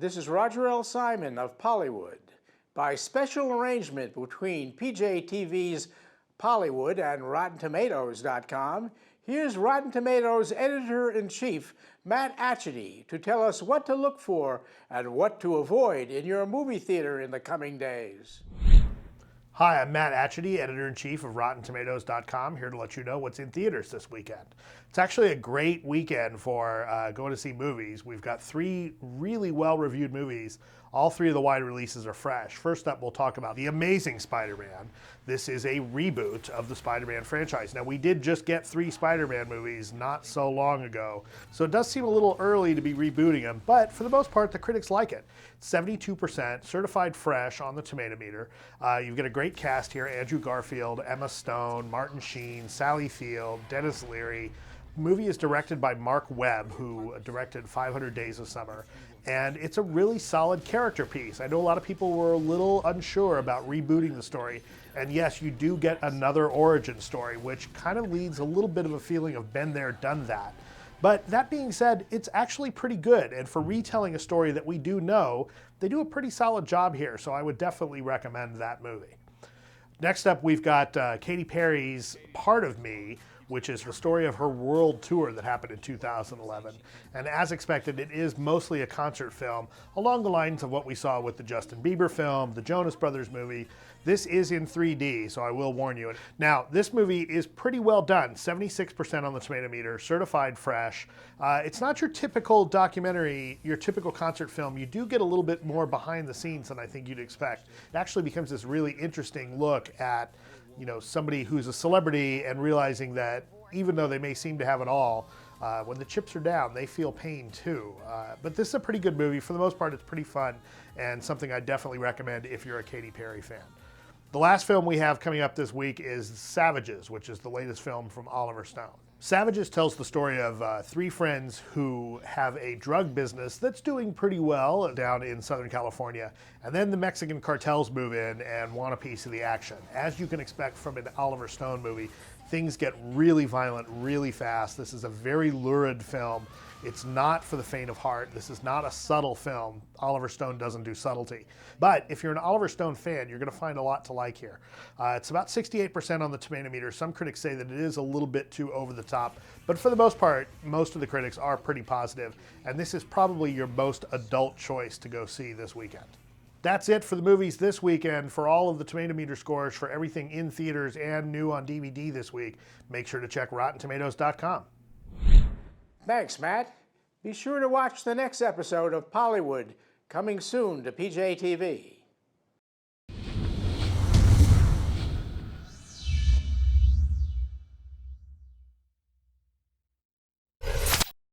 This is Roger L. Simon of Pollywood. By special arrangement between PJTV's Pollywood and RottenTomatoes.com, here's Rotten Tomatoes Editor-in-Chief Matt Atchity to tell us what to look for and what to avoid in your movie theater in the coming days. Hi, I'm Matt Atchity, Editor-in-Chief of RottenTomatoes.com, here to let you know what's in theaters this weekend. It's actually a great weekend for going to see movies. We've got 3 really well-reviewed movies. All 3 of the wide releases are fresh. First up, we'll talk about The Amazing Spider-Man. This is a reboot of the Spider-Man franchise. Now, we did just get 3 Spider-Man movies not so long ago, so it does seem a little early to be rebooting them, but for the most part, the critics like it. 72%, certified fresh on the Tomatometer. You've got a great cast here: Andrew Garfield, Emma Stone, Martin Sheen, Sally Field, Dennis Leary. The movie is directed by Mark Webb, who directed 500 Days of Summer, and it's a really solid character piece. I know a lot of people were a little unsure about rebooting the story, and yes, you do get another origin story, which kind of leads a little bit of a feeling of been there, done that. But that being said, it's actually pretty good, and for retelling a story that we do know, they do a pretty solid job here, so I would definitely recommend that movie. Next up, we've got Katy Perry's Part of Me, which is the story of her world tour that happened in 2011. And as expected, it is mostly a concert film, along the lines of what we saw with the Justin Bieber film, the Jonas Brothers movie. This is in 3D, so I will warn you. Now, this movie is pretty well done, 76% on the Tomatometer, certified fresh. It's not your typical documentary, your typical concert film. You do get a little bit more behind the scenes than I think you'd expect. It actually becomes this really interesting look at somebody who's a celebrity and realizing that even though they may seem to have it all, when the chips are down, they feel pain too. But this is a pretty good movie. For the most part, it's pretty fun and something I definitely recommend if you're a Katy Perry fan. The last film we have coming up this week is Savages, which is the latest film from Oliver Stone. Savages tells the story of 3 friends who have a drug business that's doing pretty well down in Southern California, and then the Mexican cartels move in and want a piece of the action. As you can expect from an Oliver Stone movie, things get really violent really fast. This is a very lurid film. It's not for the faint of heart. This is not a subtle film. Oliver Stone doesn't do subtlety. But if you're an Oliver Stone fan, you're going to find a lot to like here. It's about 68% on the Tomatometer. Some critics say that it is a little bit too over the top. But for the most part, most of the critics are pretty positive. And this is probably your most adult choice to go see this weekend. That's it for the movies this weekend. For all of the Tomatometer scores for everything in theaters and new on DVD this week, make sure to check RottenTomatoes.com. Thanks, Matt. Be sure to watch the next episode of Pollywood, coming soon to PJTV.